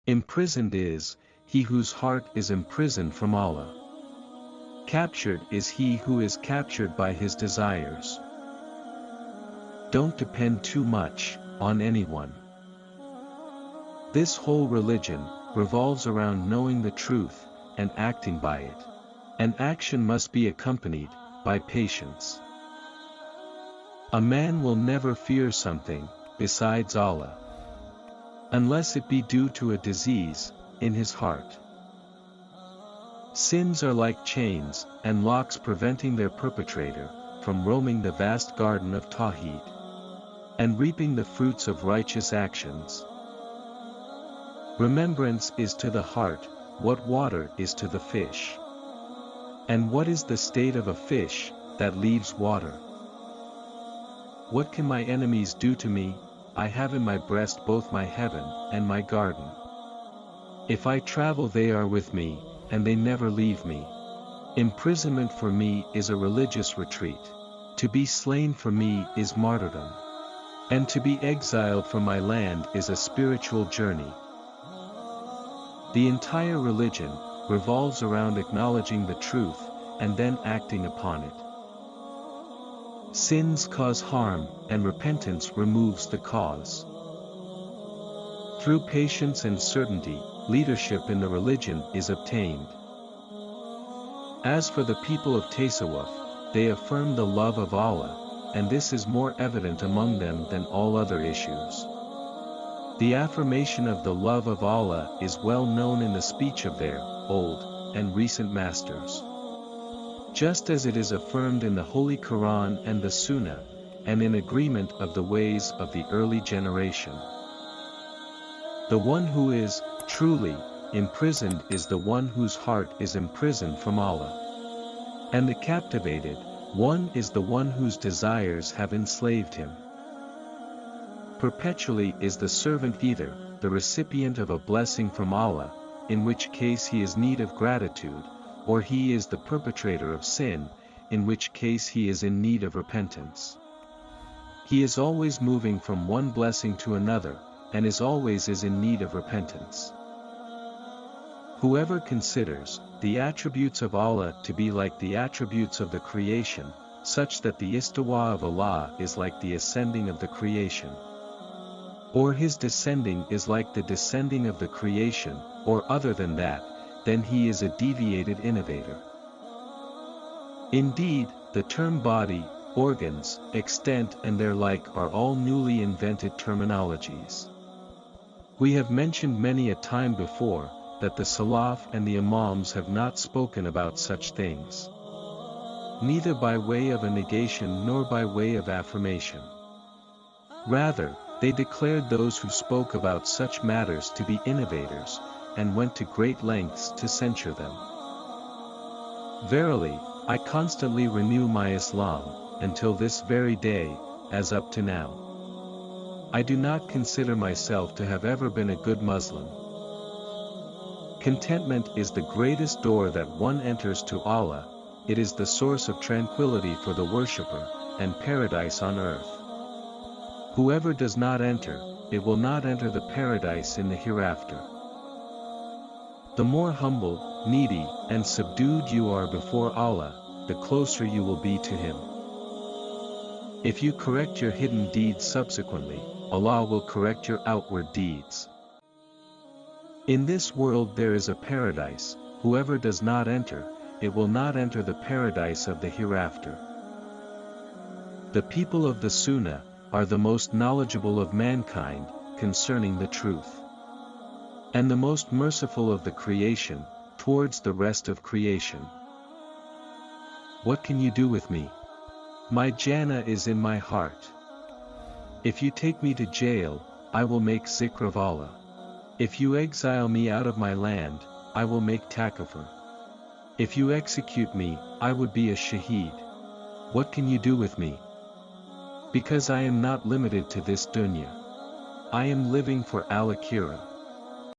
Imprisoned is he whose heart is imprisoned from Allah. Captured is he who is captured by his desires. Don't depend too much on anyone. This whole religion revolves around knowing the truth and acting by it. And action must be accompanied by patience. A man will never fear something besides Allah, unless it be due to a disease in his heart. Sins are like chains and locks preventing their perpetrator from roaming the vast garden of Tawheed and reaping the fruits of righteous actions. Remembrance is to the heart what water is to the fish. And what is the state of a fish that leaves water? What can my enemies do to me? I have in my breast both my heaven and my garden. If I travel they are with me, and they never leave me. Imprisonment for me is a religious retreat. To be slain for me is martyrdom. And to be exiled from my land is a spiritual journey. The entire religion revolves around acknowledging the truth, and then acting upon it. Sins cause harm, and repentance removes the cause. Through patience and certainty, leadership in the religion is obtained. As for the people of Tasawwuf, they affirm the love of Allah, and this is more evident among them than all other issues. The affirmation of the love of Allah is well known in the speech of their old and recent masters. Just as it is affirmed in the Holy Quran and the Sunnah, and in agreement of the ways of the early generation. The one who is truly imprisoned is the one whose heart is imprisoned from Allah. And the captivated one is the one whose desires have enslaved him. Perpetually is the servant either the recipient of a blessing from Allah, in which case he is in need of gratitude, or he is the perpetrator of sin, in which case he is in need of repentance. He is always moving from one blessing to another, and is always in need of repentance. Whoever considers the attributes of Allah to be like the attributes of the creation, such that the istiwa of Allah is like the ascending of the creation, or his descending is like the descending of the creation, or other than that, then he is a deviated innovator. Indeed, the term body, organs, extent and their like are all newly invented terminologies. We have mentioned many a time before, that the Salaf and the Imams have not spoken about such things, neither by way of a negation nor by way of affirmation. Rather, they declared those who spoke about such matters to be innovators, and went to great lengths to censure them. Verily, I constantly renew my Islam, until this very day, as up to now. I do not consider myself to have ever been a good Muslim. Contentment is the greatest door that one enters to Allah, it is the source of tranquility for the worshipper, and paradise on earth. Whoever does not enter, it will not enter the paradise in the hereafter. The more humble, needy, and subdued you are before Allah, the closer you will be to Him. If you correct your hidden deeds subsequently, Allah will correct your outward deeds. In this world there is a paradise, whoever does not enter, it will not enter the paradise of the hereafter. The people of the Sunnah are the most knowledgeable of mankind concerning the truth, and the most merciful of the creation towards the rest of creation. What can you do with me? My Jannah is in my heart. If you take me to jail, I will make zikr of Allah. If you exile me out of my land, I will make takfir. If you execute me, I would be a shaheed. What can you do with me? Because I am not limited to this dunya. I am living for al-akhirah.